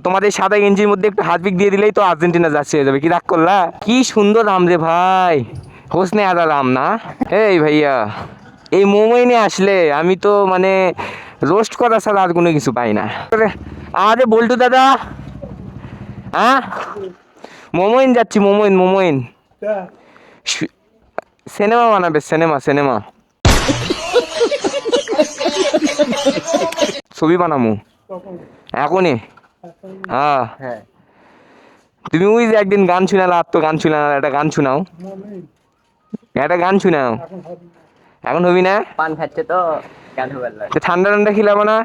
তোমাদের সাদা গেঞ্জির মধ্যে একটু হাত পিক দিয়ে দিলেই তো আর্জেন্টিনা যাচ্ছে হয়ে যাবে। কি রাগ করলা? কি সুন্দর আম রে ভাই, হোসনে আদার আম না? এই ভাইয়া, এই মোমোইনে আসলে আমি তো মানে রোস্ট করা ছাড়া আর কোনো কিছু পাই না। আরে বল্টু দাদা, হ্যাঁ মোমোইন যাচ্ছি, মোমোইন মোমোইন সিনেমা বানাবে, সিনেমা সিনেমা ছবি বানামু এখনই। হ্যাঁ, তুমি ওই যে একদিন গান শুনালা, আর তো গান শুনালা, একটা গান শুনাও, একটা গান শুনাও। এখন হবি না? পান খাচ্ছে তো গান হবে না। ঠান্ডা ঠান্ডা খিলাবো না?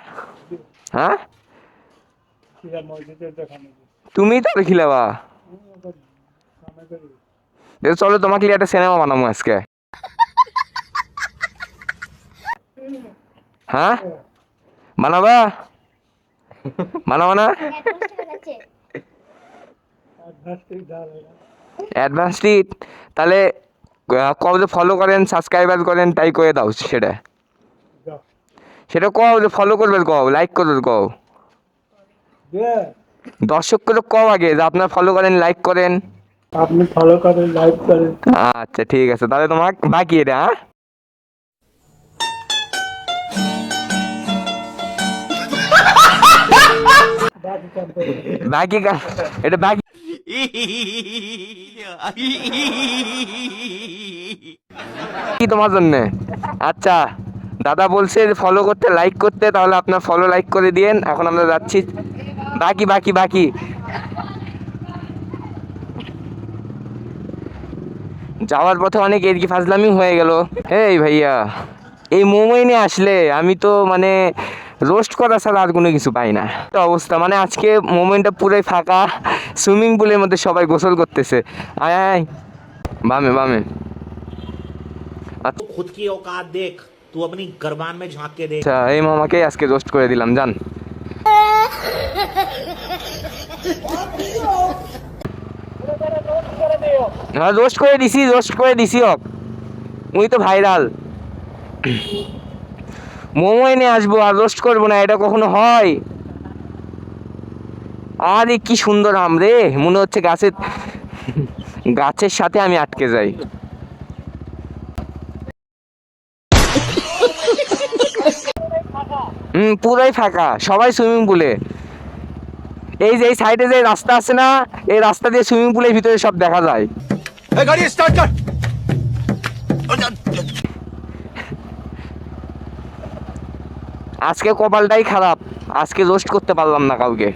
হ্যাঁ তুমি তো খিলাবা। চলো তোমাকে একটা সিনেমা বানাবো আজকে। হ্যাঁ বানাবা, বানাবো না? অ্যাডভান্স টিট তাহলে কবে ফলো করেন, সাবস্ক্রাইবার করেন, তাই করে দাও। সেটা সেটা কও যে ফলো করবে, কও লাইক করবে, কও দর্শককে তো কও আগে যে আপনার ফলো করেন, লাইক করেন। আপনি ফলো করেন, লাইক করেন। আচ্ছা ঠিক আছে, তাহলে তোমার বাকি এটা। হ্যাঁ বাকি এটা বাকি কি তোমার জন্য। আচ্ছা দাদা বলছে ফলো করতে, লাইক করতে, তাহলে আপনার ফলো লাইক করে দিয়েন। এখন আমরা যাচ্ছি বাকি বাকি বাকি। যাওয়ার পথে অনেক এরকি ফাজলামি হয়ে গেল। এই ভাইয়া, এই মোমোইনে আসলে আমি তো মানে রোস্ট করা ছাড়া আর কোনো কিছু পাই না। তো অবস্থা মানে আজকে মোমেন্টটা পুরাই ফাঁকা, সুইমিং পুলের মধ্যে সবাই গোসল করতেছে। আয় আয় বামে বামে। तो खुद की औकात देख, तू अपनी गरबान में झांक के देख। আচ্ছা এই মামাকে আজকে রোস্ট করে দিলাম, জান। হ্যাঁ রোস্ট করে দিছি, রোস্ট করে দিছি হোক, উনি তো ভাইরাল। মোমো এনে আসবো আর রোস্ট করবো না, এটা কখনো হয়? আরে কি সুন্দর আম রে, মনে হচ্ছে গাছের গাছের সাথে আমি আটকে যাই। পুরাই ফাঁকা, সবাই সুইমিং পুলে। এই যে এই সাইডে যে রাস্তা আছে না, এই রাস্তা দিয়ে সুইমিং পুলের ভিতরে সব দেখা যায়। गाड़ी स्टार्ट कर। আজকে কপালটাই খারাপ, আজকে রোস্ট করতে পারলাম না কাউকে।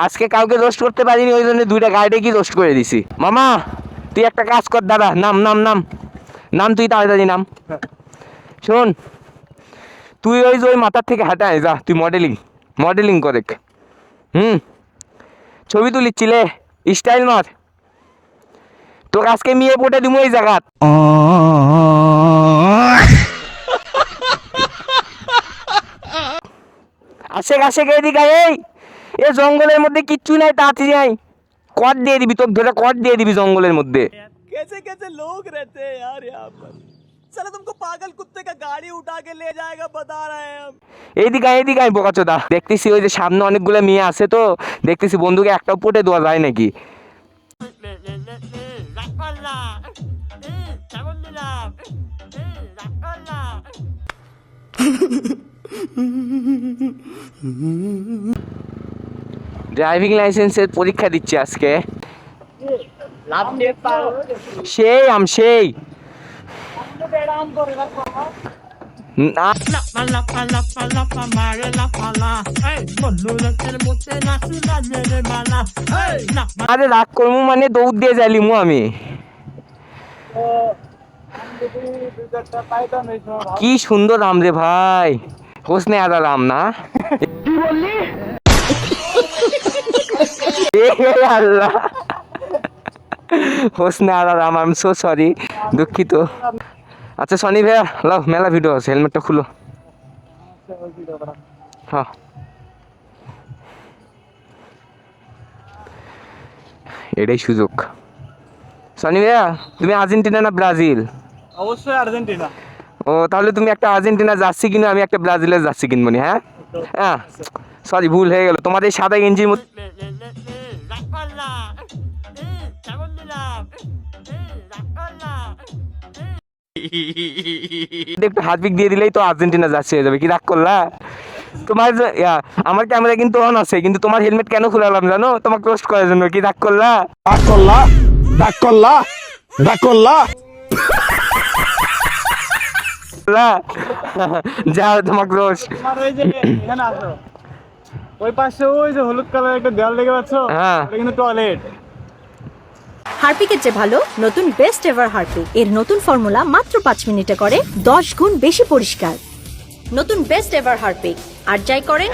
আজকে কাউকে রোস্ট করতে পারিনি, ওই জন্য দুইটা গাড়িতে কি রোস্ট করে দিছি। মামা তুই একটা কাজ কর, দাদা নাম নাম নাম নাম, তুই তাড়াতাড়ি নাম। শোন, তুই ওই যে ওই মাথার থেকে হাঁটায় যা, তুই মডেলিং মডেলিং করে। ছবি তুলিচ্ছিলে, স্টাইল মার। তোর আজকে মেয়ে পটে দিমু এই জায়গাত। আসে আসে এদিকে এই জঙ্গলের মধ্যে কিচ্ছু নাই, তাড়াতাড়ি আয়, কট দিয়ে দিবি, তোকে ধরে কট দিয়ে দিবি জঙ্গলের মধ্যে। कैसे कैसे लोग रहते हैं यार यहाँ पर। चलो तुमको पागल कुत्ते का गाड़ी उठा के ले जाएगा, बता रहे हैं हम। এইদিকে এইদিকে আয় বোকাচোদা। দেখতেছি ওই যে সামনে অনেকগুলো মেয়ে আছে, তো দেখতেছি বন্ধুকে একটাও পটে দেওয়া যায় নাকি। ড্রাইভিং লাইসেন্সের পরীক্ষা দিচ্ছি আজকে। সেই আম সেই আরে রাগ করবো মানে দৌড় দিয়ে যাইলিমু আমি। কি সুন্দর আম রে ভাই, হোসনে আদার আম না? কি বললি? আল্লাহ, হোসনে আদার আম, আই এম সো সরি, দুঃখিত। আচ্ছা সনি ভাইয়া লাও, মেলা ভিডিও আছে, হেলমেটটা খুলো। হ্যাঁ এটাই সুযোগ। সনি ভাইয়া তুমি আর্জেন্টিনা না ব্রাজিল? অবশ্যই আর্জেন্টিনা। ও তাহলে তুমি একটা আর্জেন্টিনা জার্সি কিনো, আমি একটা ব্রাজিলের জার্সি কিনবো নি। হ্যাঁ হ্যাঁ, সরি ভুল হয়ে গেল। তোমাদের সাদা গেঞ্জির মধ্যে একটু হাত পিক দিয়ে দিলেই তো আর্জেন্টিনা জার্সি হয়ে যাবে, কি রাগ করলা? তোমার আমার ক্যামেরা কিন্তু অন আছে, কিন্তু তোমার হেলমেট কেন খুলালাম জানো? তোমাকে রোস্ট করার জন্য, কি রাগ করলা? যাও তোমাকে রোস্ট। তোমার ওই যে এখানে আসো, ওই পাশে ওই যে হলুদ কালার একটা দেয়াল দেখতে পাচ্ছ, হ্যাঁ। ওটা কিন্তু টয়লেট। হারপিকের চেয়ে ভালো নতুন বেস্ট এভার হারপিক এর নতুন ফর্মুলা মাত্র 5 মিনিটে করে 10 গুণ বেশি পরিষ্কার। নতুন বেস্ট এভার হারপিক, আর যাই করেন